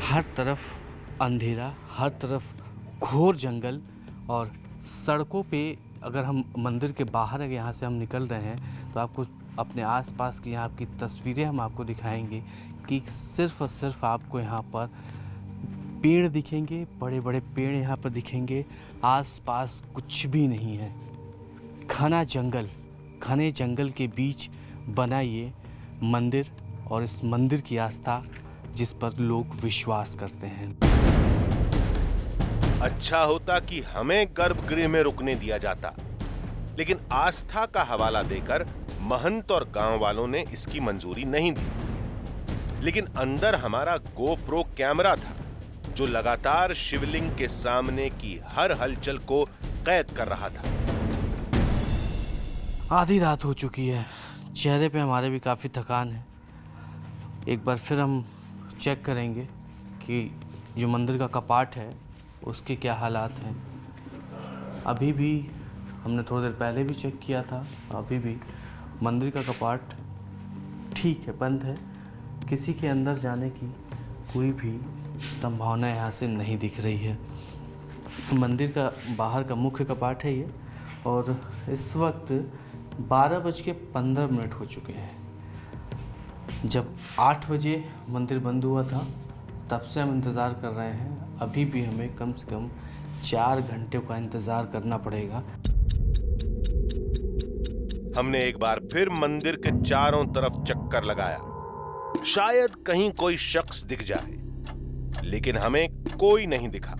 हर तरफ अंधेरा, हर तरफ घोर जंगल और सड़कों पे अगर हम मंदिर के बाहर अगर यहाँ से हम निकल रहे हैं तो आपको अपने आसपास की यहाँ की तस्वीरें हम आपको दिखाएंगे कि सिर्फ और सिर्फ आपको यहाँ पर पेड़ दिखेंगे, बड़े बड़े पेड़ यहाँ पर दिखेंगे, आसपास कुछ भी नहीं है। घना जंगल, घने जंगल के बीच बना ये मंदिर और इस मंदिर की आस्था जिस पर लोग विश्वास करते हैं। अच्छा होता कि हमें गर्भगृह में रुकने दिया जाता, लेकिन आस्था का हवाला देकर महंत और गांव वालों ने इसकी मंजूरी नहीं दी। लेकिन अंदर हमारा गोप्रो कैमरा था जो लगातार शिवलिंग के सामने की हर हलचल को कैद कर रहा था। आधी रात हो चुकी है, चेहरे पे हमारे भी काफ़ी थकान है। एक बार फिर हम चेक करेंगे कि जो मंदिर का कपाट है उसके क्या हालात हैं। अभी भी हमने थोड़ी देर पहले भी चेक किया था, अभी भी मंदिर का कपाट ठीक है, बंद है। किसी के अंदर जाने की कोई भी संभावना यहाँ से नहीं दिख रही है। मंदिर का बाहर का मुख्य कपाट है ये और इस वक्त 12:15 हो चुके हैं। जब 8 बजे मंदिर बंद हुआ था तब से हम इंतज़ार कर रहे हैं। अभी भी हमें कम से कम 4 घंटे का इंतज़ार करना पड़ेगा। हमने एक बार फिर मंदिर के चारों तरफ चक्कर लगाया, शायद कहीं कोई शख्स दिख जाए, लेकिन हमें कोई नहीं दिखा।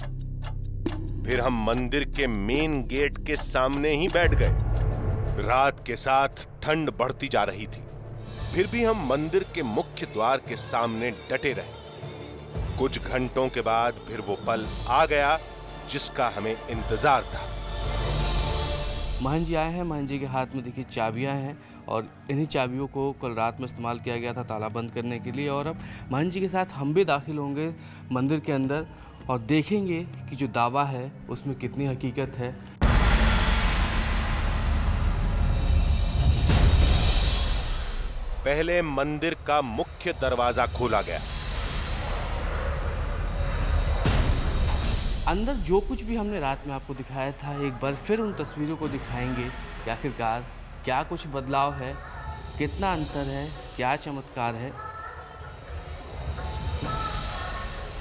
फिर हम मंदिर के मेन गेट के सामने ही बैठ गए। रात के साथ ठंड बढ़ती जा रही थी, फिर भी हम मंदिर के मुख्य द्वार के सामने डटे रहे। कुछ घंटों के बाद फिर वो पल आ गया जिसका हमें इंतजार था। महन जी आए हैं, महन जी के हाथ में देखिए चाबियां हैं और इन्हीं चाबियों को कल रात में इस्तेमाल किया गया था ताला बंद करने के लिए। और अब महन जी के साथ हम भी दाखिल होंगे मंदिर के अंदर और देखेंगे कि जो दावा है उसमें कितनी हकीकत है। पहले मंदिर का मुख्य दरवाजा खोला गया। अंदर जो कुछ भी हमने रात में आपको दिखाया था एक बार फिर उन तस्वीरों को दिखाएंगे कि आखिरकार क्या कुछ बदलाव है, कितना अंतर है, क्या चमत्कार है।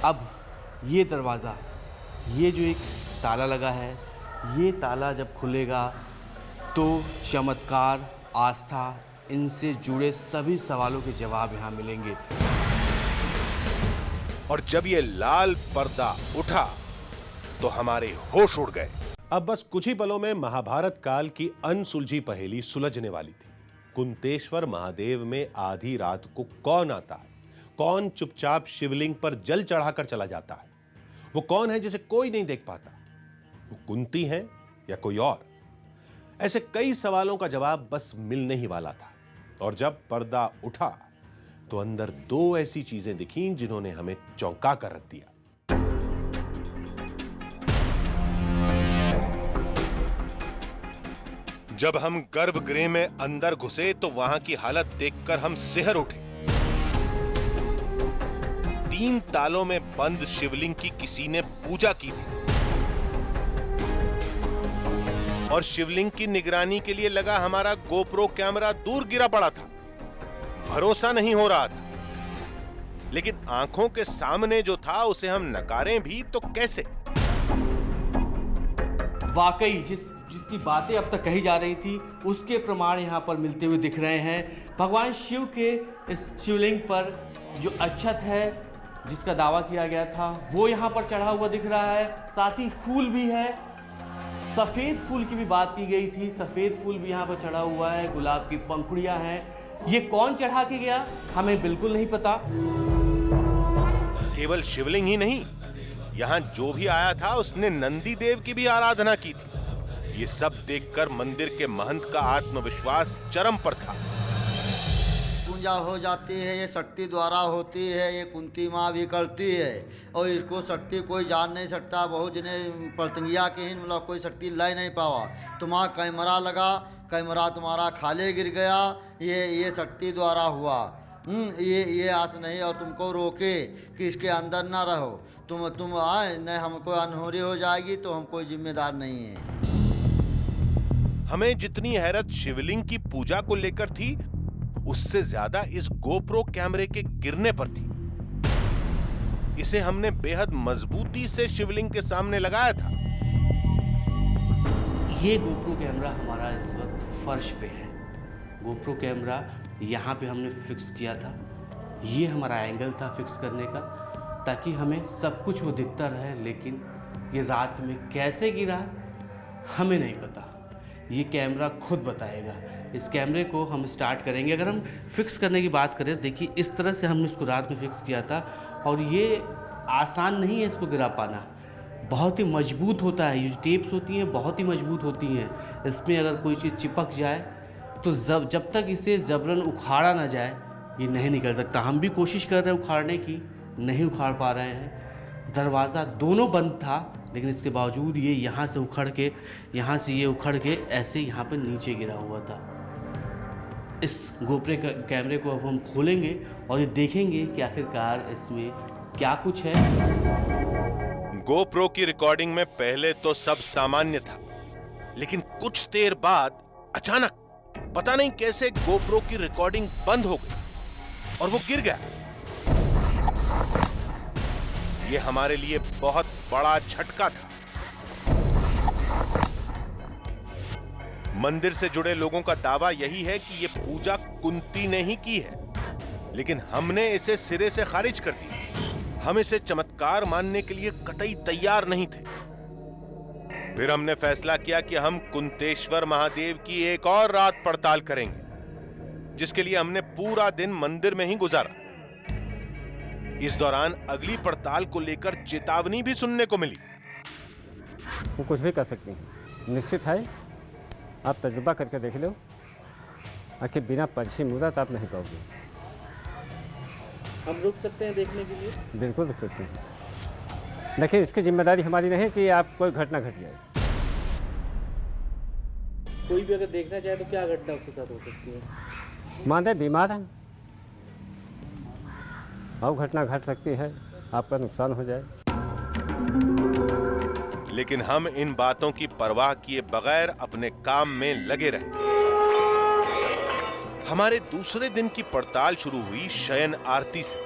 अब ये दरवाज़ा, ये जो एक ताला लगा है, ये ताला जब खुलेगा तो चमत्कार, आस्था, इनसे जुड़े सभी सवालों के जवाब यहाँ मिलेंगे। और जब ये लाल पर्दा उठा तो हमारे होश उड़ गए। अब बस कुछ ही पलों में महाभारत काल की अनसुलझी पहेली सुलझने वाली थी। कुंतेश्वर महादेव में आधी रात को कौन आता है? कौन चुपचाप शिवलिंग पर जल चढ़ाकर चला जाता है? वो कौन है जिसे कोई नहीं देख पाता? वो कुंती है या कोई और? ऐसे कई सवालों का जवाब बस मिलने ही वाला था। और जब पर्दा उठा तो अंदर 2 ऐसी चीजें दिखीं जिन्होंने हमें चौंका कर रख दिया। जब हम गर्भगृह में अंदर घुसे तो वहां की हालत देखकर हम सिहर उठे। 3 तालों में बंद शिवलिंग की किसी ने पूजा की थी और शिवलिंग की निगरानी के लिए लगा हमारा गोप्रो कैमरा दूर गिरा पड़ा था। भरोसा नहीं हो रहा था, लेकिन आंखों के सामने जो था उसे हम नकारें भी तो कैसे? वाकई जिसकी बातें अब तक कही जा रही थी उसके प्रमाण यहाँ पर मिलते हुए दिख रहे हैं। भगवान शिव के इस शिवलिंग पर जो अक्षत है जिसका दावा किया गया था वो यहाँ पर चढ़ा हुआ दिख रहा है, साथ ही फूल भी है। सफ़ेद फूल की भी बात की गई थी, सफ़ेद फूल भी यहाँ पर चढ़ा हुआ है, गुलाब की पंखुड़ियाँ हैं। ये कौन चढ़ा के गया हमें बिल्कुल नहीं पता। केवल शिवलिंग ही नहीं, यहाँ जो भी आया था उसने नंदी देव की भी आराधना की थी। ये सब देखकर मंदिर के महंत का आत्मविश्वास चरम पर था। पूजा हो जाती है, ये शक्ति द्वारा होती है, ये कुंती माँ भी करती है और इसको शक्ति कोई जान नहीं सकता। बहुत जिन्हें पलतंगिया के ही मतलब कोई शक्ति ला नहीं पावा। तुम्हारा कैमरा लगा, कैमरा तुम्हारा खाले गिर गया, ये शक्ति द्वारा हुआ। ये आस नहीं और तुमको रोके कि इसके अंदर ना रहो, तुम आए न हमको अनहोनी हो जाएगी तो हम कोई जिम्मेदार नहीं है। हमें जितनी हैरत शिवलिंग की पूजा को लेकर थी उससे ज्यादा इस गोप्रो कैमरे के गिरने पर थी। इसे हमने बेहद मजबूती से शिवलिंग के सामने लगाया था। ये गोप्रो कैमरा हमारा इस वक्त फर्श पे है। गोप्रो कैमरा यहाँ पे हमने फिक्स किया था। ये हमारा एंगल था फिक्स करने का ताकि हमें सब कुछ वो दिखता रहे, लेकिन ये रात में कैसे गिरा हमें नहीं पता। ये कैमरा खुद बताएगा। इस कैमरे को हम स्टार्ट करेंगे। अगर हम फिक्स करने की बात करें, देखिए इस तरह से हमने इसको रात में फिक्स किया था और ये आसान नहीं है इसको गिरा पाना। बहुत ही मजबूत होता है। ये जो टेप्स होती हैं बहुत ही मजबूत होती हैं। इसमें अगर कोई चीज़ चिपक जाए तो जब तक इसे जबरन उखाड़ा ना जाए ये नहीं निकल सकता। हम भी कोशिश कर रहे हैं उखाड़ने की, नहीं उखाड़ पा रहे हैं। दरवाज़ा दोनों बंद था लेकिन इसके बावजूद ये यहाँ से उखड़ के, यहाँ से ये उखड़ के ऐसे यहाँ पर नीचे गिरा हुआ था। इस गोप्रो कैमरे को अब हम खोलेंगे और ये देखेंगे कि आखिरकार इसमें क्या कुछ है। गोप्रो की रिकॉर्डिंग में पहले तो सब सामान्य था, लेकिन कुछ देर बाद अचानक पता नहीं कैसे गोप्रो की रिकॉर्डिंग बंद हो गई और वो गिर गया। ये हमारे लिए बहुत बड़ा झटका था। मंदिर से जुड़े लोगों का दावा यही है कि ये पूजा कुंती ने ही की है, लेकिन हमने इसे सिरे से खारिज कर दिया। हम इसे चमत्कार मानने के लिए कतई तैयार नहीं थे। फिर हमने फैसला किया कि हम कुंतेश्वर महादेव की एक और रात पड़ताल करेंगे, जिसके लिए हमने पूरा दिन मंदिर में ही गुजारा। इस दौरान अगली पड़ताल को लेकर चेतावनी भी सुनने को मिली। वो कुछ भी कर सकते हैं, निश्चित है। आप तजुर्बा करके देख लो, आखिर बिना पंछी मुहूर्त आप नहीं पाओगे। हम रुक सकते हैं देखने के लिए? बिल्कुल रुक सकते हैं। देखिए, इसकी जिम्मेदारी हमारी नहीं कि आप कोई घटना घट जाए। कोई भी अगर देखना चाहे तो क्या घटना उसके साथ हो सकती है? मान रहे बीमार हैं और घटना घट सकती है, आपका नुकसान हो जाए। लेकिन हम इन बातों की परवाह किए बगैर अपने काम में लगे रहे। हमारे दूसरे दिन की पड़ताल शुरू हुई शयन आरती से।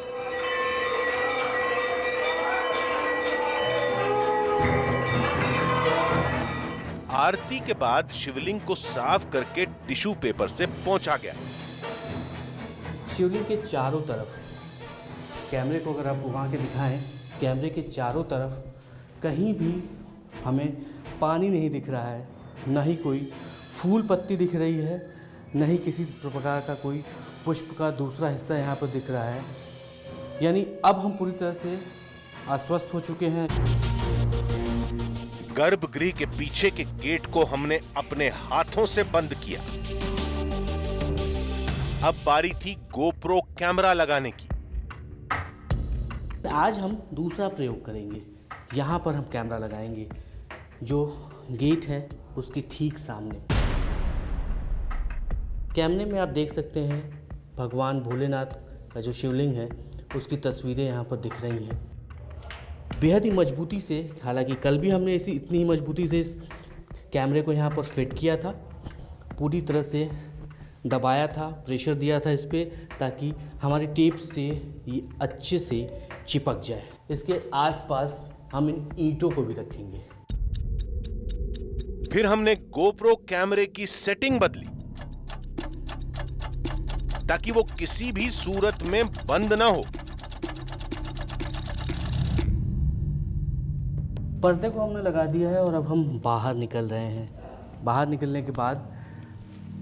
आरती के बाद शिवलिंग को साफ करके टिश्यू पेपर से पोंछा गया। शिवलिंग के चारों तरफ, कैमरे को अगर आप घुमा के दिखाएं, कैमरे के चारों तरफ कहीं भी हमें पानी नहीं दिख रहा है, न ही कोई फूल पत्ती दिख रही है, न ही किसी प्रकार का कोई पुष्प का दूसरा हिस्सा यहाँ पर दिख रहा है। यानी अब हम पूरी तरह से आश्वस्त हो चुके हैं। गर्भगृह के पीछे के गेट को हमने अपने हाथों से बंद किया। अब बारी थी गोप्रो कैमरा लगाने की। आज हम दूसरा प्रयोग करेंगे। यहाँ पर हम कैमरा लगाएंगे जो गेट है उसके ठीक सामने। कैमरे में आप देख सकते हैं भगवान भोलेनाथ का जो शिवलिंग है उसकी तस्वीरें यहाँ पर दिख रही हैं बेहद ही मजबूती से। हालांकि कल भी हमने इतनी ही मजबूती से इस कैमरे को यहाँ पर फिट किया था। पूरी तरह से दबाया था, प्रेशर दिया था इस पर, ताकि हमारी टेप से ये अच्छे से चिपक जाए। इसके आसपास हम इन ईंटों को भी रखेंगे। फिर हमने गोप्रो कैमरे की सेटिंग बदली ताकि वो किसी भी सूरत में बंद ना हो। पर्दे को हमने लगा दिया है और अब हम बाहर निकल रहे हैं। बाहर निकलने के बाद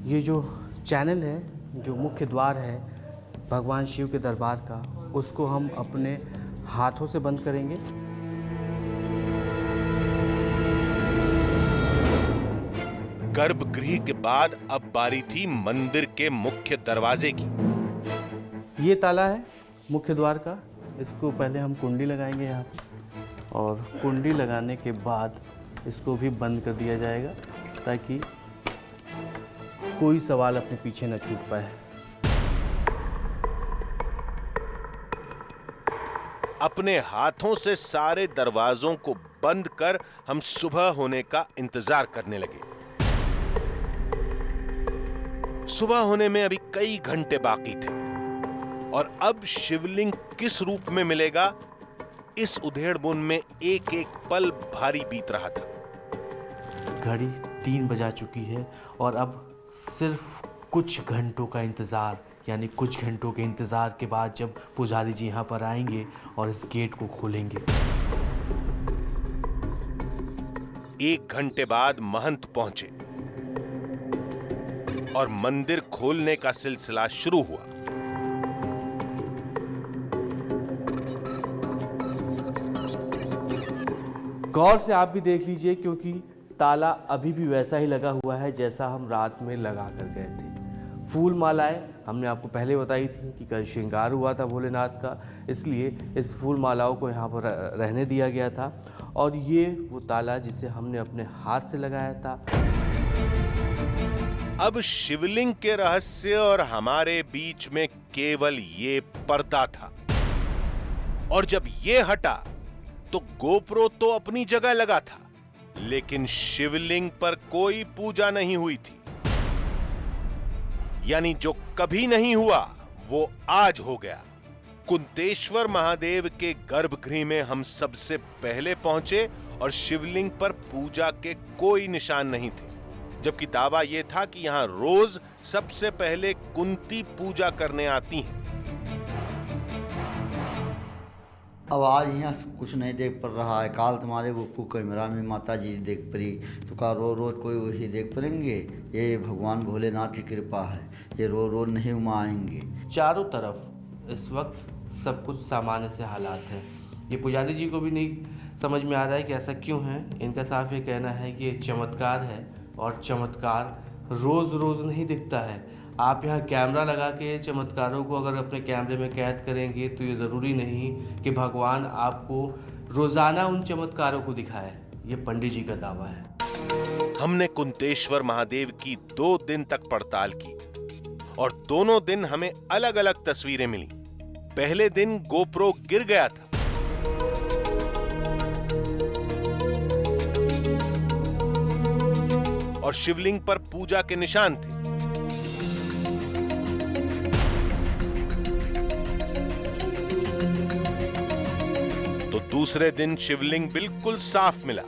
ये जो चैनल है, जो मुख्य द्वार है भगवान शिव के दरबार का, उसको हम अपने हाथों से बंद करेंगे। गर्भगृह के बाद अब बारी थी मंदिर के मुख्य दरवाजे की। ये ताला है मुख्य द्वार का, इसको पहले हम कुंडी लगाएंगे यहाँ पे, और कुंडी लगाने के बाद इसको भी बंद कर दिया जाएगा ताकि कोई सवाल अपने पीछे न छूट पाए। अपने हाथों से सारे दरवाजों को बंद कर हम सुबह होने का इंतजार करने लगे। सुबह होने में अभी कई घंटे बाकी थे और अब शिवलिंग किस रूप में मिलेगा, इस उधेड़-बुन में एक एक पल भारी बीत रहा था। घड़ी 3 बजा चुकी है और अब सिर्फ कुछ घंटों का इंतज़ार, यानी कुछ घंटों के इंतज़ार के बाद जब पुजारी जी यहाँ पर आएंगे और इस गेट को खोलेंगे। 1 घंटे बाद महंत पहुंचे और मंदिर खोलने का सिलसिला शुरू हुआ। गौर से आप भी देख लीजिए, क्योंकि ताला अभी भी वैसा ही लगा हुआ है जैसा हम रात में लगा कर गए थे। फूल मालाएं हमने आपको पहले बताई थी कि कल श्रृंगार हुआ था भोलेनाथ का, इसलिए इस फूल मालाओं को यहाँ पर रहने दिया गया था। और ये वो ताला जिसे हमने अपने हाथ से लगाया था। अब शिवलिंग के रहस्य और हमारे बीच में केवल ये पर्दा था, और जब ये हटा तो गोप्रो तो अपनी जगह लगा था, लेकिन शिवलिंग पर कोई पूजा नहीं हुई थी। यानी जो कभी नहीं हुआ वो आज हो गया। कुंतेश्वर महादेव के गर्भगृह में हम सबसे पहले पहुंचे और शिवलिंग पर पूजा के कोई निशान नहीं थे, जबकि दावा यह था कि यहां रोज सबसे पहले कुंती पूजा करने आती हैं। अब आज यहाँ कुछ नहीं देख पड़ रहा है, काल तुम्हारे वो कैमरा में माता जी देख पड़ी, तो का रोज कोई वही देख पड़ेंगे। ये भगवान भोलेनाथ की कृपा है, ये रोज नहीं उमा आएंगे। चारों तरफ इस वक्त सब कुछ सामान्य से हालात हैं। ये पुजारी जी को भी नहीं समझ में आ रहा है कि ऐसा क्यों है। इनका साफ ये कहना है कि ये चमत्कार है, और चमत्कार रोज़ रोज़ नहीं दिखता है। आप यहाँ कैमरा लगा के चमत्कारों को अगर अपने कैमरे में कैद करेंगे तो ये ज़रूरी नहीं कि भगवान आपको रोज़ाना उन चमत्कारों को दिखाए। ये पंडित जी का दावा है। हमने कुंतेश्वर महादेव की 2 दिन तक पड़ताल की और दोनों दिन हमें अलग अलग तस्वीरें मिली। पहले दिन गोप्रो गिर गया था, और शिवलिंग पर पूजा के निशान थे। तो दूसरे दिन शिवलिंग बिल्कुल साफ मिला।